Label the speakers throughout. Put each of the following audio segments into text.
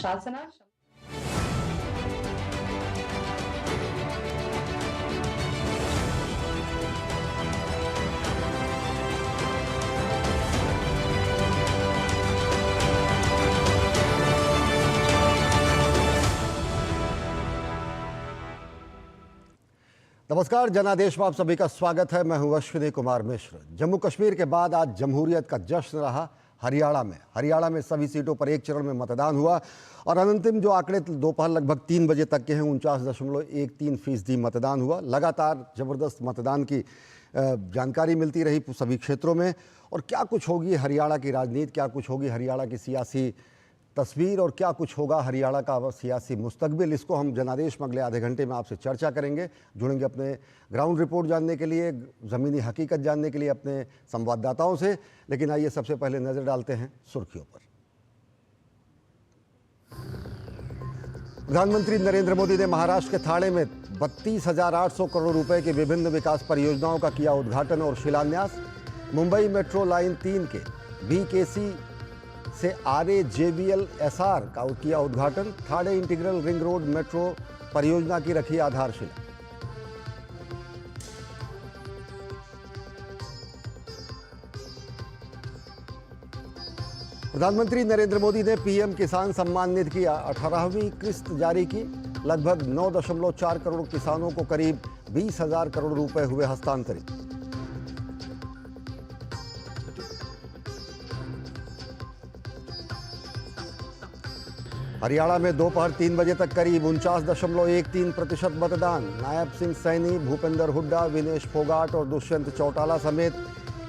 Speaker 1: ಶಾಸನ
Speaker 2: नमस्कार, जनादेश में आप सभी का स्वागत है। मैं हूं अश्विनी कुमार मिश्र। जम्मू कश्मीर के बाद आज जमहूरियत का जश्न रहा हरियाणा में सभी सीटों पर एक चरण में मतदान हुआ और अंतिम जो आंकड़े दोपहर लगभग 3 बजे तक के हैं 49.13% मतदान हुआ। लगातार जबरदस्त मतदान की जानकारी मिलती रही सभी क्षेत्रों में। और क्या कुछ होगी हरियाणा की राजनीति, क्या कुछ होगी हरियाणा की सियासी तस्वीर और क्या कुछ होगा हरियाणा का सियासी मुस्तकबिल, इसको हम जनादेश में अगले आधे घंटे में आपसे चर्चा करेंगे। जुड़ेंगे अपने ग्राउंड रिपोर्ट जानने के लिए, ज़मीनी हकीकत जानने के लिए अपने संवाददाताओं से। लेकिन आइए सबसे पहले नज़र डालते हैं सुर्खियों पर। प्रधानमंत्री नरेंद्र मोदी ने महाराष्ट्र के थाणे में 32,800 करोड़ रुपए की विभिन्न विकास परियोजनाओं का किया उद्घाटन और शिलान्यास। मुंबई मेट्रो लाइन 3 के BKC से RAJVL SR का किया उद्घाटन। थाणे इंटीग्रल रिंग रोड मेट्रो परियोजना की रखी आधारशिला। प्रधानमंत्री नरेंद्र मोदी ने PM किसान सम्मान निधि की 18वीं किस्त जारी की। लगभग 9.4 करोड़ किसानों को करीब 20,000 करोड़ रुपए हुए हस्तांतरित। हरियाणा में दोपहर 3 बजे तक करीब 49.13% मतदान। नायब सिंह सैनी, भूपेंद्र हुड्डा, विनेश फोगाट और दुष्यंत चौटाला समेत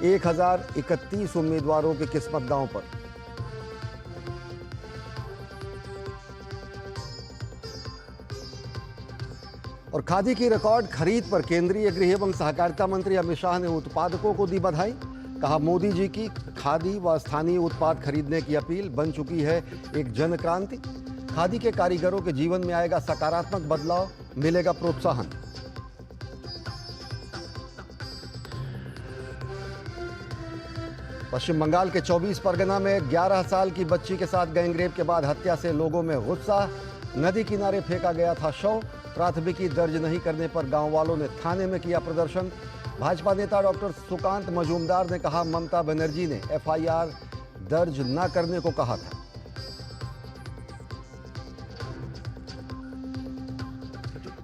Speaker 2: 1031 उम्मीदवारों की किस्मत दांव पर। और खादी की रिकॉर्ड खरीद पर केंद्रीय गृह एवं सहकारिता मंत्री अमित शाह ने उत्पादकों को दी बधाई। कहा, मोदी जी की खादी व स्थानीय उत्पाद खरीदने की अपील बन चुकी है एक जन क्रांति। खादी के कारीगरों के जीवन में आएगा सकारात्मक बदलाव, मिलेगा प्रोत्साहन। पश्चिम बंगाल के 24 परगना में 11 साल की बच्ची के साथ गैंगरेप के बाद हत्या से लोगों में गुस्सा। नदी किनारे फेंका गया था शव। प्राथमिकी दर्ज नहीं करने पर गांव वालों ने थाने में किया प्रदर्शन। भाजपा नेता डॉक्टर सुकांत मजूमदार ने कहा, ममता बनर्जी ने FIR दर्ज न करने को कहा था।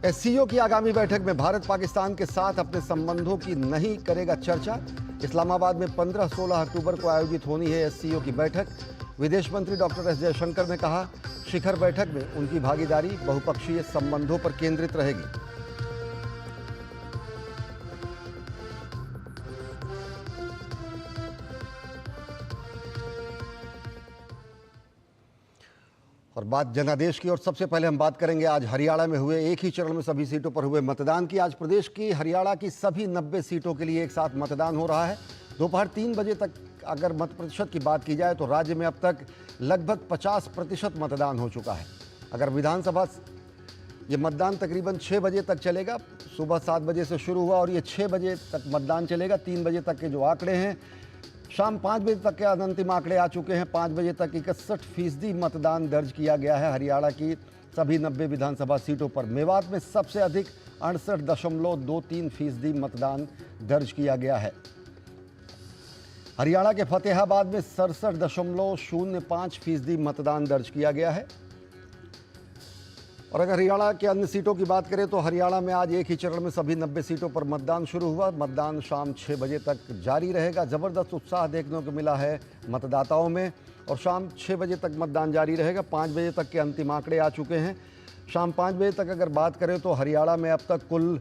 Speaker 2: SCO की आगामी बैठक में भारत पाकिस्तान के साथ अपने संबंधों की नहीं करेगा चर्चा। इस्लामाबाद में 15-16 अक्टूबर को आयोजित होनी है SCO की बैठक। विदेश मंत्री डॉक्टर S जयशंकर ने कहा, शिखर बैठक में उनकी भागीदारी बहुपक्षीय संबंधों पर केंद्रित रहेगी। और बात जनादेश की, और सबसे पहले हम बात करेंगे आज हरियाणा में हुए एक ही चरण में सभी सीटों पर हुए मतदान की। आज प्रदेश की हरियाणा की सभी 90 सीटों के लिए एक साथ मतदान हो रहा है। दोपहर 3 बजे तक अगर मत प्रतिशत की बात की जाए तो राज्य में अब तक लगभग 50% मतदान हो चुका है। अगर विधानसभा ये मतदान तकरीबन 6 बजे तक चलेगा। सुबह 7 बजे से शुरू हुआ और ये 6 बजे तक मतदान चलेगा। 3 बजे तक के जो आंकड़े हैं, शाम 5 बजे तक के अंतिम आंकड़े आ चुके हैं। 5 बजे तक 61% मतदान दर्ज किया गया है हरियाणा की सभी 90 विधानसभा सीटों पर। मेवात में सबसे अधिक 68.23% मतदान दर्ज किया गया है। हरियाणा के फतेहाबाद में 67.05% मतदान दर्ज किया गया है। और अगर हरियाणा के अन्य सीटों की बात करें तो हरियाणा में आज एक ही चरण में सभी 90 सीटों पर मतदान शुरू हुआ। मतदान शाम 6 बजे तक जारी रहेगा। ज़बरदस्त उत्साह देखने को मिला है मतदाताओं में और शाम 6 बजे तक मतदान जारी रहेगा। 5 बजे तक के अंतिम आंकड़े आ चुके हैं। शाम 5 बजे तक अगर बात करें तो हरियाणा में अब तक कुल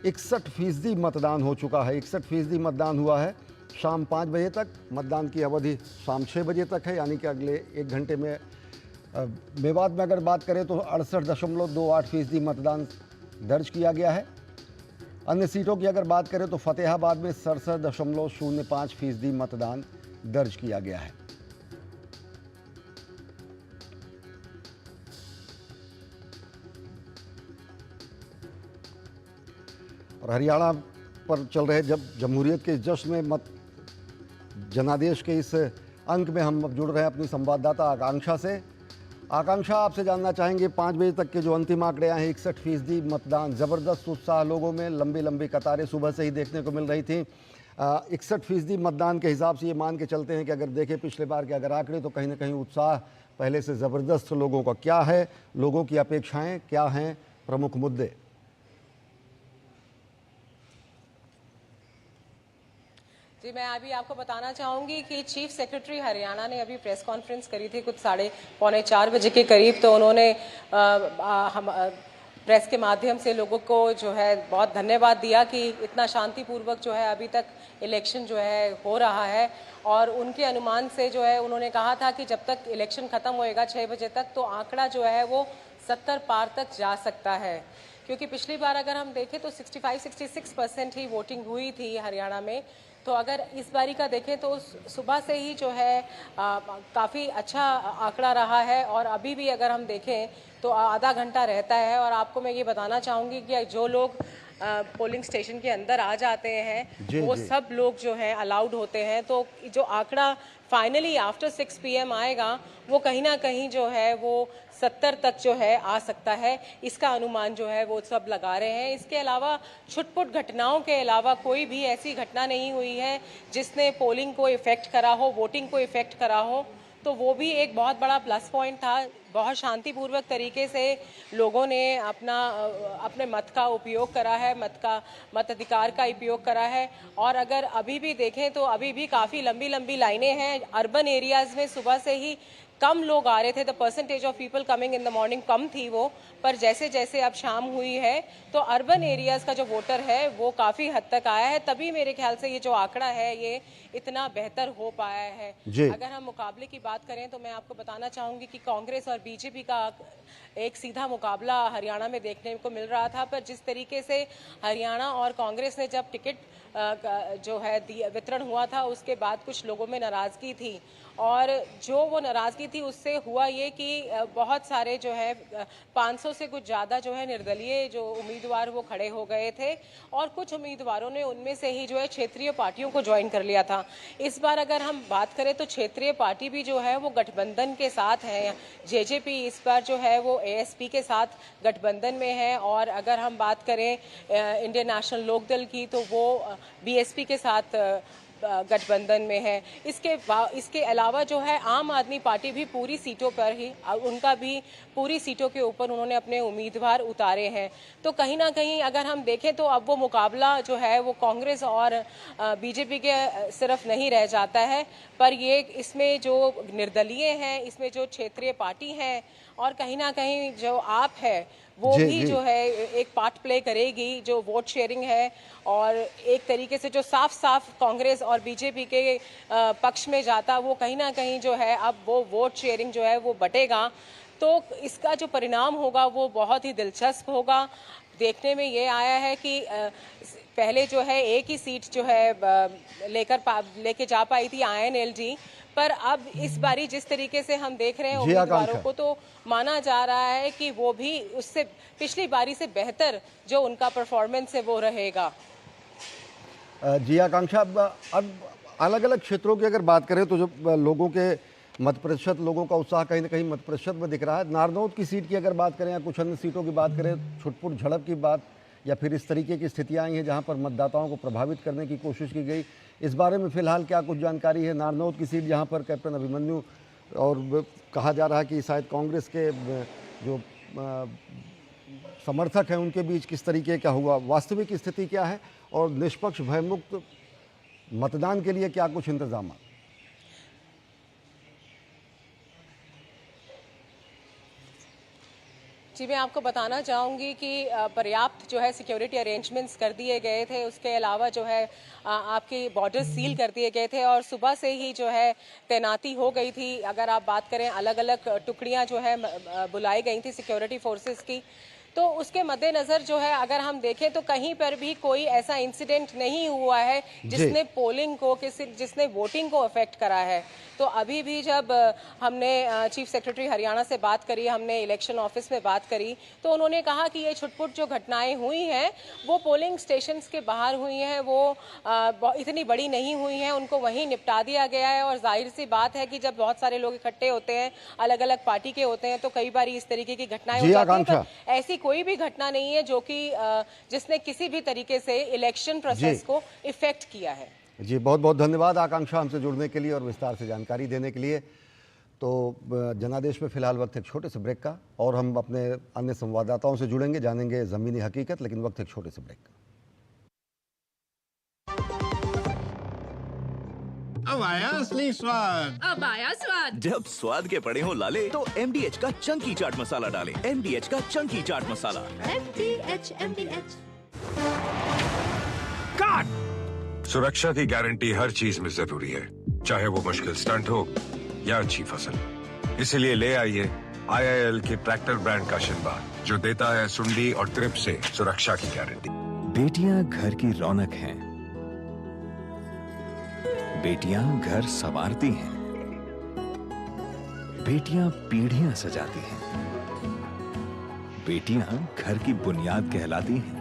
Speaker 2: 61% मतदान हो चुका है। 61% मतदान हुआ है। शाम 5 बजे तक मतदान की अवधि शाम 6 बजे तक है, यानी कि अगले 1 घंटे में। मेवात में अगर बात करें तो 68.28% मतदान दर्ज किया गया है। अन्य सीटों की अगर बात करें तो फतेहाबाद में 67.05% मतदान दर्ज किया गया है। और हरियाणा पर चल रहे जब जमहूरियत के जश्न में जनादेश के इस अंक में हम जुड़ रहे हैं अपनी संवाददाता आकांक्षा से। आकांक्षा, आपसे जानना चाहेंगे 5 बजे तक के जो अंतिम आंकड़े आए हैं, 61% मतदान, ज़बरदस्त उत्साह लोगों में, लंबी लंबी कतारें सुबह से ही देखने को मिल रही थी। 61% मतदान के हिसाब से ये मान के चलते हैं कि अगर देखें पिछले बार के अगर आंकड़े, तो कहीं ना कहीं उत्साह पहले से ज़बरदस्त लोगों का। क्या है लोगों की अपेक्षाएं, क्या हैं प्रमुख मुद्दे?
Speaker 1: जी, मैं अभी आपको बताना चाहूँगी कि चीफ सेक्रेटरी हरियाणा ने अभी प्रेस कॉन्फ्रेंस करी थी कुछ 3:45 बजे के करीब। तो उन्होंने हम प्रेस के माध्यम से लोगों को जो है बहुत धन्यवाद दिया कि इतना शांतिपूर्वक जो है अभी तक इलेक्शन जो है हो रहा है। और उनके अनुमान से जो है उन्होंने कहा था कि जब तक इलेक्शन ख़त्म होएगा 6 बजे तक, तो आंकड़ा जो है वो 70 पार तक जा सकता है। क्योंकि पिछली बार अगर हम देखें तो 65-66% ही वोटिंग हुई थी हरियाणा में। तो अगर इस बारी का देखें तो सुबह से ही जो है काफ़ी अच्छा आंकड़ा रहा है। और अभी भी अगर हम देखें तो आधा घंटा रहता है। और आपको मैं ये बताना चाहूँगी कि जो लोग पोलिंग स्टेशन के अंदर आ जाते हैं वो सब लोग जो है अलाउड होते हैं। तो जो आंकड़ा फाइनली आफ्टर 6 PM आएगा वो कहीं ना कहीं जो है वो 70 तक जो है आ सकता है, इसका अनुमान जो है वो सब लगा रहे हैं। इसके अलावा छुटपुट घटनाओं के अलावा कोई भी ऐसी घटना नहीं हुई है जिसने पोलिंग को इफेक्ट करा हो, वोटिंग को इफेक्ट करा हो। तो वो भी एक बहुत बड़ा प्लस पॉइंट था। बहुत शांतिपूर्वक तरीके से लोगों ने अपने मत का उपयोग करा है, मताधिकार का उपयोग करा है। और अगर अभी भी देखें तो अभी भी काफ़ी लंबी लंबी लाइनें हैं। अर्बन एरियाज़ में सुबह से ही कम लोग आ रहे थे, the percentage of people coming in the morning कम थी वो। पर जैसे जैसे अब शाम हुई है तो अर्बन एरियाज़ का जो वोटर है वो काफ़ी हद तक आया है। तभी मेरे ख्याल से ये जो आंकड़ा है ये इतना बेहतर हो पाया है। अगर हम मुकाबले की बात करें तो मैं आपको बताना चाहूँगी कि कांग्रेस और बीजेपी का एक सीधा मुकाबला हरियाणा में देखने को मिल रहा था। पर जिस तरीके से हरियाणा और कांग्रेस ने जब टिकट जो है वितरण हुआ था उसके बाद कुछ लोगों में नाराज़गी थी। और जो वो नाराज़गी थी उससे हुआ ये कि बहुत सारे जो है 500 से कुछ ज़्यादा जो है निर्दलीय जो उम्मीदवार वो खड़े हो गए थे। और कुछ उम्मीदवारों ने उनमें से ही जो है क्षेत्रीय पार्टियों को ज्वाइन कर लिया था। इस बार अगर हम बात करें तो क्षेत्रीय पार्टी भी जो है वो गठबंधन के साथ है। जेजेपी इस बार जो है वो एएसपी के साथ गठबंधन में है। और अगर हम बात करें इंडियन नेशनल लोकदल की तो वो बीएसपी के साथ गठबंधन में है। इसके अलावा जो है आम आदमी पार्टी भी पूरी सीटों पर ही उनका भी पूरी सीटों के ऊपर उन्होंने अपने उम्मीदवार उतारे हैं। तो कहीं ना कहीं अगर हम देखें तो अब वो मुकाबला जो है वो कांग्रेस और बीजेपी के सिर्फ नहीं रह जाता है, पर ये इसमें जो निर्दलीय हैं, इसमें जो क्षेत्रीय पार्टी हैं और कहीं ना कहीं जो आप है वो भी जो है एक पार्ट प्ले करेगी। जो वोट शेयरिंग है और एक तरीके से जो साफ साफ कांग्रेस और बीजेपी के पक्ष में जाता वो कहीं ना कहीं जो है अब वो वोट शेयरिंग जो है वो बटेगा। तो इसका जो परिणाम होगा वो बहुत ही दिलचस्प होगा। देखने में ये आया है कि पहले जो है एक ही सीट जो है लेके जा पाई थी INLD, पर अब इस बारी जिस तरीके से हम देख रहे हैं उम्मीदवारों को तो माना जा रहा है कि वो भी उससे पिछली बारी से बेहतर जो उनका परफॉर्मेंस है वो रहेगा।
Speaker 2: जी आकांक्षा, अब अलग अलग क्षेत्रों की अगर बात करें तो जो लोगों के मत प्रतिशत, लोगों का उत्साह कहीं ना कहीं मत प्रतिशत में दिख रहा है। नारनौद की सीट की अगर बात करें या कुछ अन्य सीटों की बात करें, छुटपुट झड़प की बात या फिर इस तरीके की स्थितियां आई हैं जहां पर मतदाताओं को प्रभावित करने की कोशिश की गई, इस बारे में फिलहाल क्या कुछ जानकारी है? नारनौद की सीट जहां पर कैप्टन अभिमन्यु और कहा जा रहा है कि शायद कांग्रेस के जो समर्थक हैं उनके बीच किस तरीके का हुआ, वास्तविक स्थिति क्या है और निष्पक्ष भयमुक्त मतदान के लिए क्या कुछ इंतजाम?
Speaker 1: जी, मैं आपको बताना चाहूँगी कि पर्याप्त जो है सिक्योरिटी अरेंजमेंट्स कर दिए गए थे। उसके अलावा जो है आपके बॉर्डर सील कर दिए गए थे और सुबह से ही जो है तैनाती हो गई थी। अगर आप बात करें अलग अलग टुकड़ियाँ जो है बुलाई गई थी सिक्योरिटी फोर्सेस की। तो उसके मद्देनजर जो है अगर हम देखें तो कहीं पर भी कोई ऐसा इंसिडेंट नहीं हुआ है जिसने पोलिंग को जिसने वोटिंग को अफेक्ट करा है। तो अभी भी जब हमने चीफ सेक्रेटरी हरियाणा से बात करी, हमने इलेक्शन ऑफिस में बात करी, तो उन्होंने कहा कि ये छुटपुट जो घटनाएं हुई हैं वो पोलिंग स्टेशंस के बाहर हुई हैं, वो इतनी बड़ी नहीं हुई हैं, उनको वहीं निपटा दिया गया है। और जाहिर सी बात है कि जब बहुत सारे लोग इकट्ठे होते हैं, अलग अलग पार्टी के होते हैं, तो कई बार इस तरीके की घटनाएं हो जाती हैं, पर ऐसी कोई भी घटना नहीं है जो कि जिसने किसी भी तरीके से इलेक्शन प्रोसेस को इफेक्ट किया है।
Speaker 2: जी, बहुत बहुत धन्यवाद आकांक्षा हमसे जुड़ने के लिए और विस्तार से जानकारी देने के लिए। तो जनादेश में फिलहाल वक्त एक छोटे से ब्रेक का, और हम अपने अन्य संवाददाताओं से जुड़ेंगे, जानेंगे ज़मीनी हकीकत, लेकिन वक्त एक छोटे से ब्रेक का।
Speaker 3: अब आया असली स्वाद।
Speaker 4: अब आया स्वाद।
Speaker 5: जब स्वाद के पड़े हो लाले तो MDH का चंकी चाट मसाला डालें। MDH का चंकी चाट मसाला।
Speaker 4: MDH।
Speaker 3: काट।
Speaker 6: सुरक्षा की गारंटी हर चीज में जरूरी है, चाहे वो मुश्किल स्टंट हो या अच्छी फसल। इसीलिए ले आइए IIL के ट्रैक्टर ब्रांड का शिनबा, जो देता है सुंडी और ट्रिप से सुरक्षा की गारंटी।
Speaker 7: बेटियां घर की रौनक हैं। बेटियां घर संवारती हैं। बेटियां पीढ़ियां सजाती हैं। बेटियां घर की बुनियाद कहलाती हैं।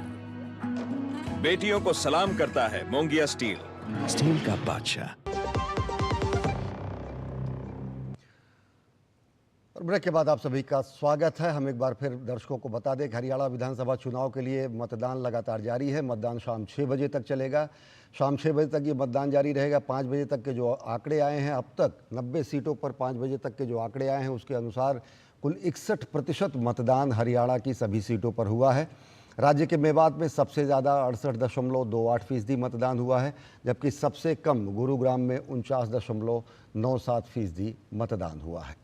Speaker 5: बेटियों को सलाम करता है मोंगिया स्टील,
Speaker 7: स्टील का बादशाह।
Speaker 2: ब्रेक के बाद आप सभी का स्वागत है। हम एक बार फिर दर्शकों को बता दें कि हरियाणा विधानसभा चुनाव के लिए मतदान लगातार जारी है। मतदान शाम 6 बजे तक चलेगा। शाम 6 बजे तक ये मतदान जारी रहेगा। 5 बजे तक के जो आंकड़े आए हैं, अब तक 90 सीटों पर 5 बजे तक के जो आंकड़े आए हैं, उसके अनुसार कुल 61% मतदान हरियाणा की सभी सीटों पर हुआ है। राज्य के मेवात में सबसे ज़्यादा 68.28% मतदान हुआ है, जबकि सबसे कम गुरुग्राम में 49.97% मतदान हुआ है।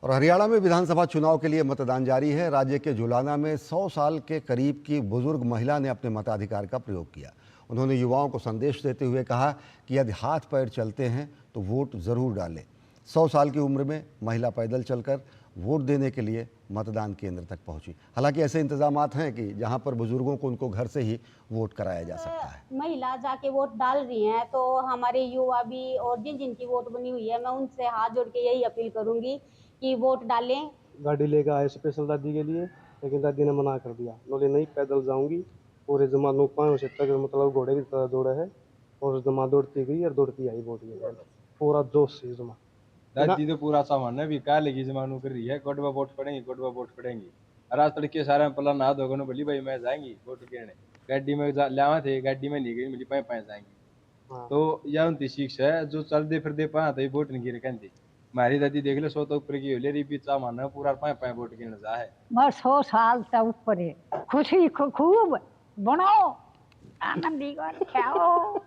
Speaker 2: और हरियाणा में विधानसभा चुनाव के लिए मतदान जारी है। राज्य के जुलाना में 100 साल के करीब की बुजुर्ग महिला ने अपने मताधिकार का प्रयोग किया। उन्होंने युवाओं को संदेश देते हुए कहा कि यदि हाथ पैर चलते हैं तो वोट ज़रूर डालें। 100 साल की उम्र में महिला पैदल चलकर वोट देने के लिए मतदान केंद्र तक पहुंची। हालांकि ऐसे इंतजामात हैं कि जहां पर बुजुर्गों को उनको घर से ही वोट कराया जा सकता है।
Speaker 8: महिला जाके वोट डाल रही हैं, तो हमारे युवा भी और जिनकी वोट बनी हुई है, मैं उनसे हाथ जोड़ के यही अपील करूंगी कि वोट डालें।
Speaker 9: गाड़ी लेकर आए स्पेशल दादी के लिए, लेकिन दादी ने मना कर दिया। बोले नहीं, पैदल जाऊंगी। पूरे जमा 9 से तक मतलब घोड़े की तरह दौड़ा है, और जमा दौड़ती गई और दौड़ती आई वोट में, पूरा जोश से जमा।
Speaker 10: दादी तो पूरा सामान है भी का लगी जमानू कर रही है, कोटवा वोट पड़ेंगी, कोटवा वोट पड़ेंगी। रात तड़के सारा पला नहा धोकर बोली भाई मैं जाएंगी वोट गिरने। गाड़ी में लावा थे, गाड़ी में नहीं गई, मिली पाए पाए जाएंगी। तो यह उनकी शिक्षा है जो चलते फिरते पाए तो वोट नहीं गिर कहती। हमारी दादी देख लो 100 तो ऊपर की होली भी सामान है, पूरा पाए पाए वोट गिरने जा है।
Speaker 11: बस 100 साल तक ऊपर है। खुशी खूब बनाओ, आनंदी खाओ।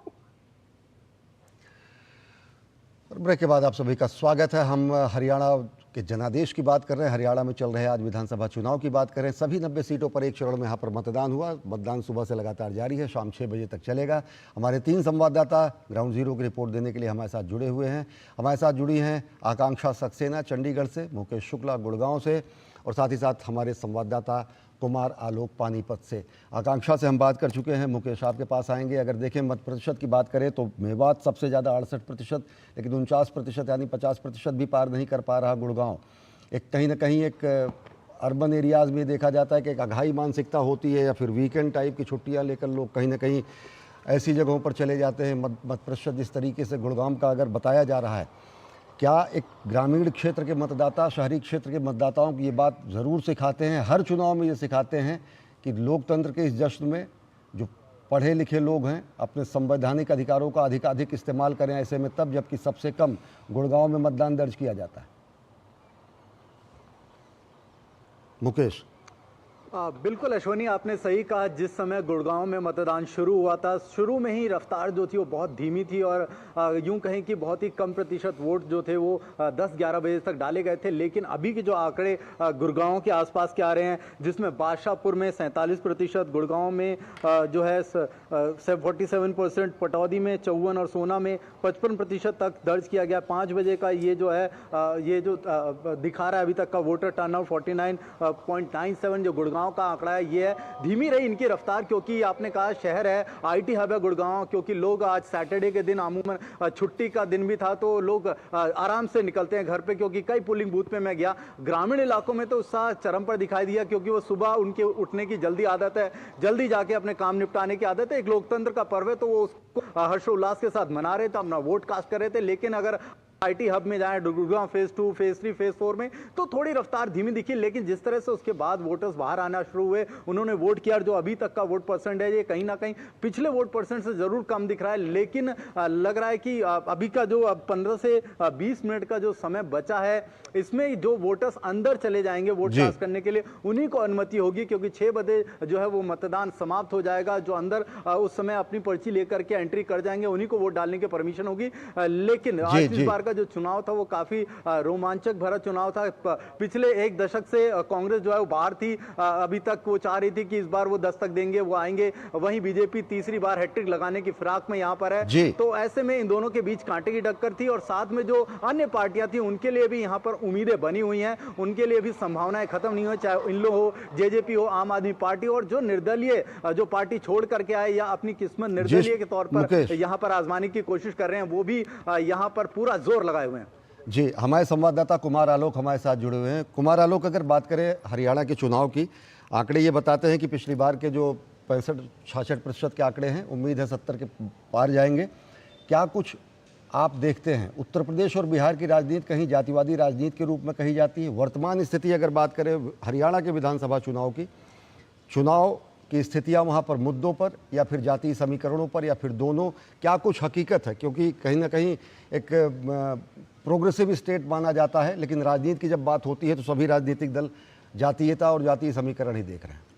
Speaker 2: ब्रेक के बाद आप सभी का स्वागत है। हम हरियाणा के जनादेश की बात कर रहे हैं। हरियाणा में चल रहे आज विधानसभा चुनाव की बात करें। सभी 90 सीटों पर एक चरण में यहाँ पर मतदान हुआ। मतदान सुबह से लगातार जारी है, शाम 6 बजे तक चलेगा। हमारे 3 संवाददाता ग्राउंड जीरो की रिपोर्ट देने के लिए हमारे साथ जुड़े हुए हैं। हमारे साथ जुड़ी हैं आकांक्षा सक्सेना चंडीगढ़ से, मुकेश शुक्ला गुड़गांव से, और साथ ही साथ हमारे संवाददाता कुमार आलोक पानीपत से। आकांक्षा से हम बात कर चुके हैं, मुकेश आपके पास आएंगे। अगर देखें मत प्रतिशत की बात करें तो मेवात सबसे ज़्यादा 68%, लेकिन 49% यानी 50% भी पार नहीं कर पा रहा गुड़गांव। एक कहीं ना कहीं एक अर्बन एरियाज़ में देखा जाता है कि एक अघाई मानसिकता होती है, या फिर वीकेंड टाइप की छुट्टियाँ लेकर लोग कहीं ना कहीं ऐसी जगहों पर चले जाते हैं। मत प्रतिशत जिस तरीके से गुड़गांव का अगर बताया जा रहा है, क्या एक ग्रामीण क्षेत्र के मतदाता शहरी क्षेत्र के मतदाताओं को ये बात ज़रूर सिखाते हैं, हर चुनाव में ये सिखाते हैं कि लोकतंत्र के इस जश्न में जो पढ़े लिखे लोग हैं अपने संवैधानिक अधिकारों का अधिकाधिक इस्तेमाल करें, ऐसे में तब जबकि सबसे कम गुड़गांव में मतदान दर्ज किया जाता है। मुकेश।
Speaker 12: बिल्कुल अश्वनी, आपने सही कहा। जिस समय गुड़गांव में मतदान शुरू हुआ था, शुरू में ही रफ्तार जो थी वो बहुत धीमी थी और यूं कहें कि बहुत ही कम प्रतिशत वोट जो थे वो 10-11 बजे तक डाले गए थे। लेकिन अभी के जो आंकड़े गुड़गांव के आसपास के आ रहे हैं, जिसमें बादशाहपुर में 47%, गुड़गांव में जो है 47%, पटौदी में 54% और सोना में 55% तक दर्ज किया गया। 5 बजे का ये जो है ये जो दिखा रहा है अभी तक का वोटर टर्नआउट 49.97 जो गुड़गांव का आंकड़ा है। ये है धीमी रही इनकी रफ्तार, क्योंकि आपने कहा शहर है, आईटी हब है गुड़गांव, क्योंकि लोग आज सैटरडे के दिन अमूमन छुट्टी का दिन भी था तो लोग आराम से निकलते हैं घर पे, क्योंकि कई पोलिंग बूथ पे मैं गया। ग्रामीण इलाकों में तो उत्साह चरम पर दिखाई दिया, क्योंकि वो सुबह उनके उठने की जल्दी आदत है, जल्दी जाके अपने काम निपटाने की आदत है। एक लोकतंत्र का पर्व है तो वो उसको हर्षोल्लास के साथ मना रहे थे, अपना वोट कास्ट कर रहे थे। लेकिन अगर आईटी हब में जाएं, गुड़गांव फेज 2, फेज 3, फेज 4 में तो थोड़ी रफ्तार धीमी दिखी। लेकिन जिस तरह से उसके बाद वोटर्स बाहर आना शुरू हुए, उन्होंने वोट किया, और जो अभी तक का वोट परसेंट है ये कहीं ना कहीं पिछले वोट परसेंट से जरूर कम दिख रहा है। लेकिन लग रहा है कि अभी का जो 15 से 20 मिनट का जो समय बचा है, इसमें जो वोटर्स अंदर चले जाएंगे वोट कास्ट करने के लिए, उन्हीं को अनुमति होगी, क्योंकि 6 बजे जो है वो मतदान समाप्त हो जाएगा। जो अंदर उस समय अपनी पर्ची लेकर के एंट्री कर जाएंगे, उन्हीं को वोट डालने की परमिशन होगी। लेकिन आज इस बार का जो चुनाव था वो काफी रोमांचक भरा चुनाव था। पिछले एक दशक से कांग्रेस जो है वो बाहर थी, अभी तक वो चाह रही थी कि इस बार वो दस्तक देंगे, वो आएंगे। वहीं बीजेपी तीसरी बार हैट्रिक लगाने की फिराक में यहाँ पर है। तो ऐसे में इन दोनों के बीच कांटे की टक्कर थी, और साथ में जो अन्य पार्टियां थी उनके लिए भी यहाँ पर उम्मीदें बनी हुई हैं, उनके लिए भी संभावनाएं खत्म नहीं हुई, चाहे इन लोग हो, जेजेपी हो, आम आदमी पार्टी, और जो निर्दलीय जो पार्टी छोड़ करके आए या अपनी किस्मत निर्दलीय के तौर पर यहाँ पर आजमाने की कोशिश कर रहे हैं, वो भी यहाँ पर पूरा जोर लगाए हुए हैं।
Speaker 2: जी, हमारे संवाददाता कुमार आलोक हमारे साथ जुड़े हुए हैं। कुमार आलोक, अगर बात करें हरियाणा के चुनाव की, आंकड़े ये बताते हैं कि पिछली बार के जो 65-66% के आंकड़े हैं, उम्मीद है 70 के पार जाएंगे। क्या कुछ आप देखते हैं? उत्तर प्रदेश और बिहार की राजनीति कहीं जातिवादी राजनीति के रूप में कही जाती है। वर्तमान स्थिति अगर बात करें हरियाणा के विधानसभा चुनाव की स्थितियां वहां पर मुद्दों पर, या फिर जातीय समीकरणों पर, या फिर दोनों, क्या कुछ हकीकत है? क्योंकि कहीं ना कहीं एक प्रोग्रेसिव स्टेट माना जाता है, लेकिन राजनीति की जब बात होती है तो सभी राजनीतिक दल जातीयता और जातीय समीकरण ही देख रहे हैं।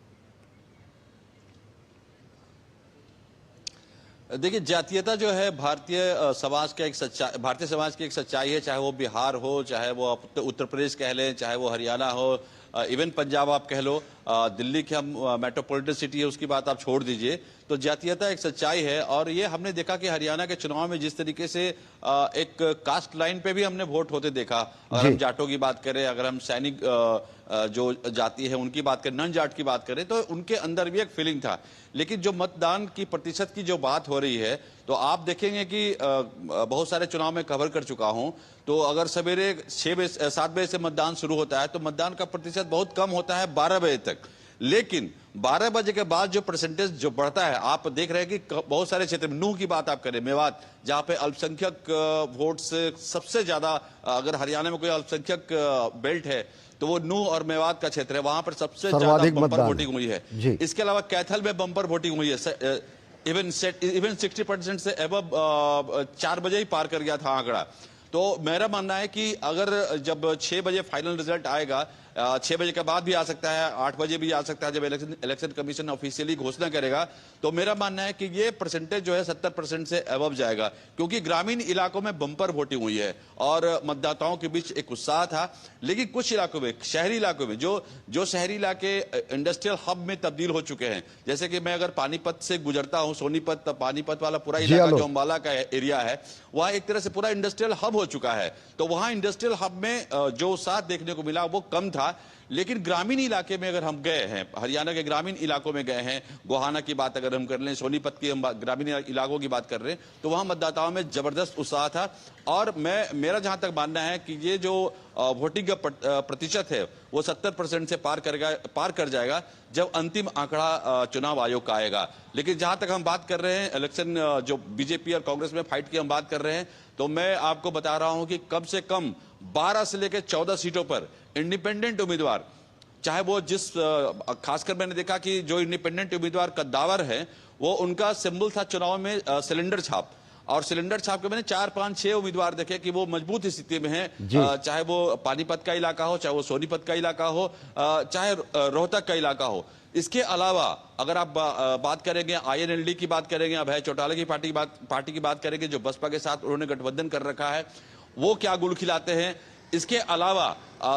Speaker 13: देखिए, जातीयता जो है भारतीय समाज की एक सच्चाई है, चाहे वो बिहार हो, चाहे वो उत्तर प्रदेश कह लें, चाहे वो हरियाणा हो, इवन पंजाब आप कह लो, दिल्ली की हम मेट्रोपॉलिटन सिटी है उसकी बात आप छोड़ दीजिए। तो जातीयता एक सच्चाई है, और ये हमने देखा कि हरियाणा के चुनाव में जिस तरीके से एक कास्ट लाइन पे भी हमने वोट होते देखा। अगर हम जाटों की बात करें, अगर हम सैनिक जो जाति है उनकी बात करें, नन जाट की बात करें, तो उनके अंदर भी एक फीलिंग था। लेकिन जो मतदान की प्रतिशत की जो बात हो रही है, तो आप देखेंगे कि बहुत सारे चुनाव में कवर कर चुका हूं, तो अगर सवेरे 7 बजे से मतदान शुरू होता है तो मतदान का प्रतिशत बहुत कम होता है 12 बजे तक। लेकिन 12 बजे के बाद जो परसेंटेज जो बढ़ता है, आप देख रहे हैं कि बहुत सारे क्षेत्र में, नूह की बात आप करें, मेवात, जहां पे अल्पसंख्यक वोट से सबसे ज्यादा, अगर हरियाणा में कोई अल्पसंख्यक बेल्ट है तो वो नूह और मेवात का क्षेत्र है, वहां पर सबसे ज्यादा बम्पर वोटिंग हुई है। इसके अलावा कैथल में बम्पर वोटिंग हुई है, इवन 60% से एबव 4 बजे ही पार कर गया था आंकड़ा। तो मेरा मानना है कि अगर जब 6 बजे फाइनल रिजल्ट आएगा, 6 बजे के बाद भी आ सकता है, 8 बजे भी आ सकता है, जब इलेक्शन कमीशन ऑफिशियली घोषणा करेगा, तो मेरा मानना है कि ये परसेंटेज जो है 70% से अबव जाएगा, क्योंकि ग्रामीण इलाकों में बम्पर वोटिंग हुई है और मतदाताओं के बीच एक उत्साह था। लेकिन कुछ इलाकों में, शहरी इलाकों में, जो शहरी इलाके इंडस्ट्रियल हब में तब्दील हो चुके हैं, जैसे कि मैं अगर पानीपत से गुजरता हूं, सोनीपत, पानीपत वाला पूरा इलाका जो अम्बाला का एरिया है, वहां एक तरह से पूरा इंडस्ट्रियल हब हो चुका है। तो वहां इंडस्ट्रियल हब में जो उत्साह देखने को मिला वो कम था। लेकिन ग्रामीण इलाके में अगर हम गए हैं, हरियाणा के ग्रामीण इलाकों में गए हैं, गोहाना की बात अगर हम कर लें, सोनीपत की हम ग्रामीण इलाकों की बात कर रहे हैं, तो वहां मतदाताओं में जबरदस्त उत्साह था। और मेरा जहां तक मानना है कि ये जो वोटिंग का प्रतिशत है वो 70% से पार कर जाएगा जब अंतिम आंकड़ा चुनाव आयोग का आएगा। लेकिन जहां तक हम बात कर रहे हैं इलेक्शन जो बीजेपी और कांग्रेस में फाइट की हम बात कर रहे हैं, तो मैं आपको बता रहा हूं कि कम से कम 12 से लेकर 14 सीटों पर इंडिपेंडेंट उम्मीदवार, चाहे वो खासकर मैंने देखा कि जो इंडिपेंडेंट उम्मीदवार कद्दावर है, वो उनका सिंबल था चुनाव में सिलेंडर छाप। और सिलेंडर छाप के मैंने 4, 5, 6 उम्मीदवार देखे कि वो मजबूत स्थिति में हैं, चाहे वो पानीपत का इलाका हो, चाहे वो सोनीपत का इलाका हो, चाहे रोहतक का इलाका हो। इसके अलावा अगर आप बात करेंगे INLD की बात करेंगे, अभय चौटाला की पार्टी की बात करेंगे, जो बसपा के साथ उन्होंने गठबंधन कर रखा है, वो क्या गुल खिलाते हैं। इसके अलावा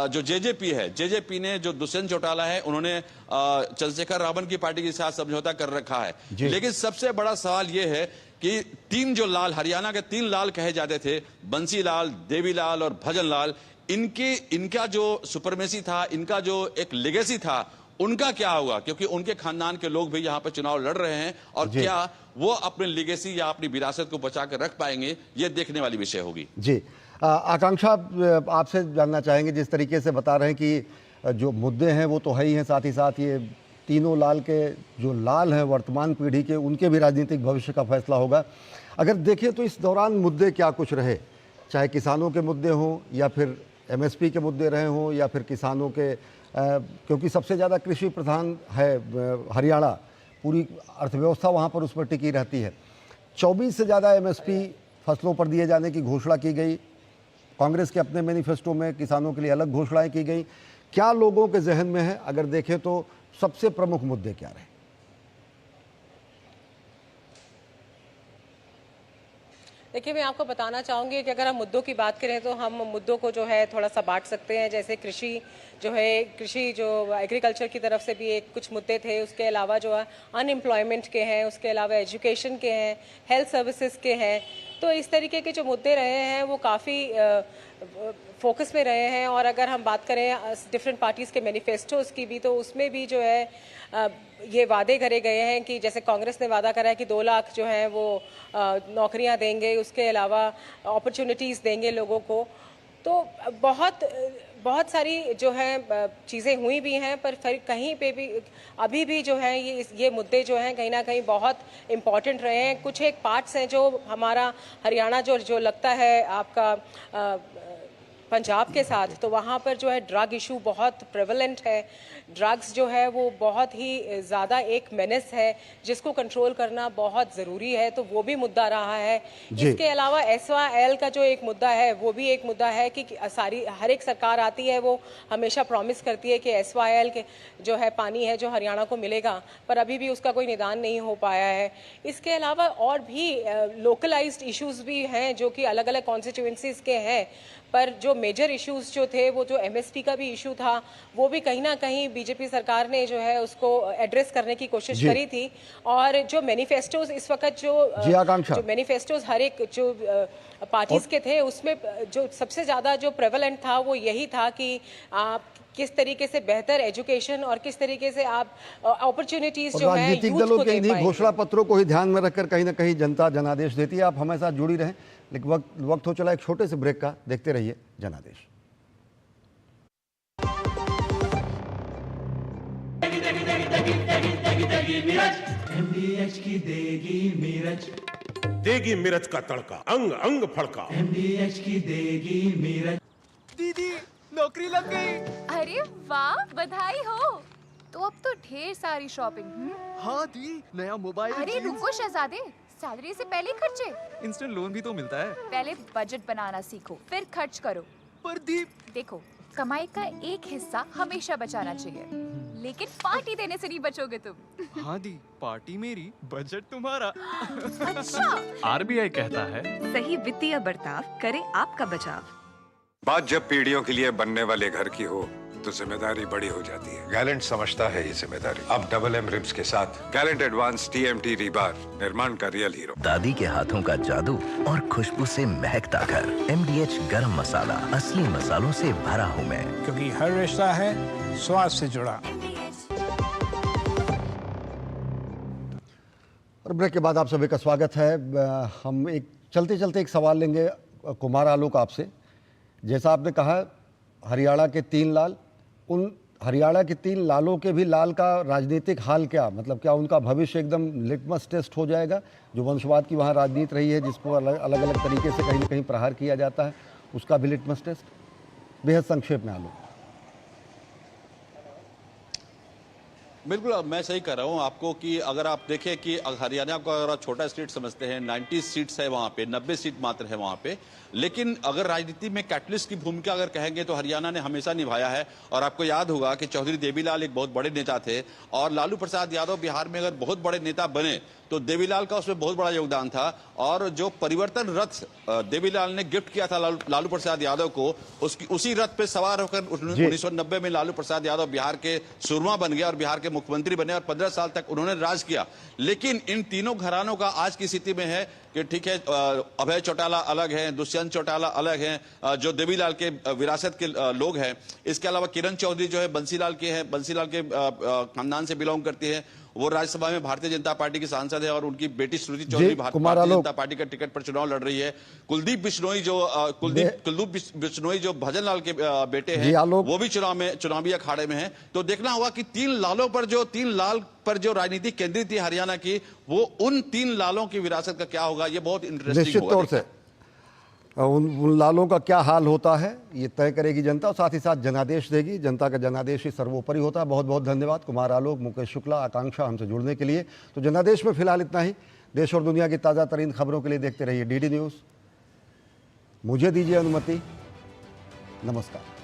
Speaker 13: जो JJP है, JJP ने जो दुष्यंत चौटाला है, उन्होंने चंद्रशेखर रावण की पार्टी के साथ समझौता कर रखा है। लेकिन सबसे बड़ा सवाल यह है कि 3 जो लाल, हरियाणा के 3 लाल कहे जाते थे, बंसीलाल, देवीलाल और भजनलाल, इनका जो सुपरमेसी था, इनका जो एक लेगेसी था, उनका क्या होगा? क्योंकि उनके खानदान के लोग भी यहाँ पे चुनाव लड़ रहे हैं, और क्या वो अपने लेगेसी या अपनी विरासत को बचा कर रख पाएंगे, ये देखने वाली विषय होगी।
Speaker 2: जी, आकांक्षा, आपसे जानना चाहेंगे, जिस तरीके से बता रहे हैं कि जो मुद्दे हैं वो तो है ही हैं, साथ ही साथ ये तीनों लाल के जो लाल हैं वर्तमान पीढ़ी के, उनके भी राजनीतिक भविष्य का फैसला होगा। अगर देखें तो इस दौरान मुद्दे क्या कुछ रहे, चाहे किसानों के मुद्दे हों या फिर MSP के मुद्दे रहे हों या फिर किसानों के, क्योंकि सबसे ज़्यादा कृषि प्रधान है हरियाणा, पूरी अर्थव्यवस्था वहाँ पर उस पर टिकी रहती है। 24 से ज़्यादा MSP फसलों पर दिए जाने की घोषणा की गई, कांग्रेस के अपने मैनिफेस्टो में किसानों के लिए अलग घोषणाएं की गई। क्या लोगों के जहन में है, अगर देखें तो सबसे प्रमुख मुद्दे क्या रहे?
Speaker 1: देखिए, मैं आपको बताना चाहूँगी कि अगर हम मुद्दों की बात करें तो हम मुद्दों को जो है थोड़ा सा बांट सकते हैं। जैसे कृषि जो एग्रीकल्चर की तरफ से भी एक कुछ मुद्दे थे, उसके अलावा जो है अनएम्प्लॉयमेंट के हैं, उसके अलावा एजुकेशन के हैं, हेल्थ सर्विसेज के हैं। तो इस तरीके के जो मुद्दे रहे हैं वो काफ़ी फोकस में रहे हैं। और अगर हम बात करें डिफरेंट पार्टीज़ के मैनिफेस्टोज़ की भी, तो उसमें भी जो है ये वादे करे गए हैं कि जैसे कांग्रेस ने वादा करा है कि 2 लाख जो हैं वो नौकरियां देंगे, उसके अलावा अपॉर्चुनिटीज़ देंगे लोगों को। तो बहुत सारी जो है चीज़ें हुई भी हैं, पर फिर कहीं पे भी अभी भी जो है ये मुद्दे जो हैं कहीं ना कहीं बहुत इम्पॉर्टेंट रहे हैं। कुछ एक पार्ट्स हैं जो हमारा हरियाणा जो लगता है आपका पंजाब के साथ, तो वहाँ पर जो है ड्रग इशू बहुत प्रेवलेंट है। ड्रग्स जो है वो बहुत ही ज़्यादा एक मेनेस है जिसको कंट्रोल करना बहुत ज़रूरी है, तो वो भी मुद्दा रहा है। इसके अलावा SYL का जो एक मुद्दा है वो भी एक मुद्दा है कि हर एक सरकार आती है वो हमेशा प्रॉमिस करती है कि SYL के जो है पानी है जो हरियाणा को मिलेगा, पर अभी भी उसका कोई निदान नहीं हो पाया है। इसके अलावा और भी लोकलाइज्ड इश्यूज़ भी हैं जो कि अलग अलग कॉन्स्टिट्यूएंसीज़ के हैं, पर जो मेजर इश्यूज जो थे, वो जो MSP का भी इशू था, वो भी कहीं ना कहीं बीजेपी सरकार ने जो है उसको एड्रेस करने की कोशिश करी थी। और जो मैनिफेस्टोज इस वक्त जो मैनिफेस्टोज हर एक जो पार्टीज के थे, उसमें जो सबसे ज्यादा जो प्रेवलेंट था वो यही था कि आप किस तरीके से बेहतर एजुकेशन और किस तरीके से आप अपॉर्चुनिटीज जो है
Speaker 2: राजनीतिक दलों के इन्हीं घोषणा पत्रों को ही ध्यान में रखकर कहीं ना कहीं जनता जनादेश देती है। आप हमारे साथ जुड़ी रहें, लेकिन वक्त हो चला एक छोटे से ब्रेक का। देखते रहिए जनादेश।
Speaker 14: MDH की देगी मिर्च,
Speaker 3: देगी मिर्च का तड़का, अंग अंग फड़का।
Speaker 14: MDH की देगी मिर्च।
Speaker 15: दीदी नौकरी लग गई।
Speaker 16: अरे वाह, बधाई हो। तो अब तो ढेर सारी शॉपिंग।
Speaker 15: हाँ दी, नया मोबाइल।
Speaker 16: अरे रुको शहजादे, सैलरी से पहले खर्चे।
Speaker 15: इंस्टेंट लोन भी तो मिलता है।
Speaker 16: पहले बजट बनाना सीखो, फिर खर्च करो।
Speaker 15: पर दी,
Speaker 16: देखो, कमाई का एक हिस्सा हमेशा बचाना चाहिए, लेकिन पार्टी देने से नहीं बचोगे तुम।
Speaker 15: हाँ दी, पार्टी मेरी, बजट तुम्हारा।
Speaker 16: अच्छा।
Speaker 17: RBI कहता है,
Speaker 18: सही वित्तीय बर्ताव करे आपका बचाव।
Speaker 6: बात जब पीढ़ियों के लिए बनने वाले घर की हो तो जिम्मेदारी बड़ी हो जाती है। गैलेंट समझता है ये जिम्मेदारी। अब डबल M रिब्स के साथ गैलेंट एडवांस TMT रीबार, निर्माण का रियल हीरो।
Speaker 19: दादी के हाथों का जादू और खुशबू से महकता घर। MDH गरम मसाला, असली मसालों से भरा हूँ मैं,
Speaker 20: क्योंकि हर रिश्ता है स्वाद से जुड़ा।
Speaker 2: और ब्रेक के बाद आप सभी का स्वागत है। हम एक चलते एक सवाल लेंगे कुमार आलोक आपसे। जैसा आपने कहा हरियाणा के 3 लाल, उन हरियाणा के 3 लालों के भी लाल का राजनीतिक हाल क्या, मतलब क्या उनका भविष्य एकदम लिटमस टेस्ट हो जाएगा? जो वंशवाद की वहाँ राजनीति रही है, जिसको अलग अलग तरीके से कहीं ना कहीं प्रहार किया जाता है, उसका भी लिटमस टेस्ट? बेहद संक्षेप में आलोक।
Speaker 13: बिल्कुल मैं सही कह रहा हूं आपको कि अगर आप देखें कि हरियाणा को अगर आप छोटा स्टेट समझते हैं, 90 सीट्स है वहां पे, 90 सीट मात्र है वहां पे, लेकिन अगर राजनीति में कैटलिस्ट की भूमिका अगर कहेंगे तो हरियाणा ने हमेशा निभाया है। और आपको याद होगा कि चौधरी देवीलाल एक बहुत बड़े नेता थे और लालू प्रसाद यादव बिहार में अगर बहुत बड़े नेता बने तो देवीलाल का उसमें बहुत बड़ा योगदान था। और जो परिवर्तन रथ देवीलाल ने गिफ्ट किया था लालू प्रसाद यादव को, उसी रथ पे सवार होकर 1990 में लालू प्रसाद यादव बिहार के सुरमा बन गए और बिहार के मुख्यमंत्री बने और 15 साल तक उन्होंने राज किया। लेकिन इन तीनों घरानों का आज की स्थिति में है कि ठीक है, अभय चौटाला अलग हैं, दुष्यंत चौटाला अलग हैं, जो देवीलाल के विरासत के लोग हैं। इसके अलावा किरण चौधरी जो है बंसीलाल के हैं, बंसीलाल के खानदान से बिलोंग करती है। वो राज्यसभा में भारतीय जनता पार्टी की सांसद है और उनकी बेटी श्रुति चौधरी भारतीय जनता पार्टी का टिकट पर चुनाव लड़ रही है। कुलदीप बिश्नोई जो भजन लाल के बेटे हैं, वो भी चुनावी अखाड़े में हैं। तो देखना होगा कि तीन लाल पर जो राजनीति केंद्रित थी हरियाणा की, वो उन 3 लालों की विरासत का क्या होगा, ये बहुत इंटरेस्टिंग
Speaker 2: निश्चित तौर से उन लालों का क्या हाल होता है ये तय करेगी जनता और साथ ही साथ जनादेश देगी। जनता का जनादेश ही सर्वोपरि होता है। बहुत बहुत धन्यवाद कुमार आलोक, मुकेश शुक्ला, आकांक्षा हमसे जुड़ने के लिए। तो जनादेश में फिलहाल इतना ही। देश और दुनिया की ताज़ा तरीन खबरों के लिए देखते रहिए डीडी न्यूज़। मुझे दीजिए अनुमति। नमस्कार।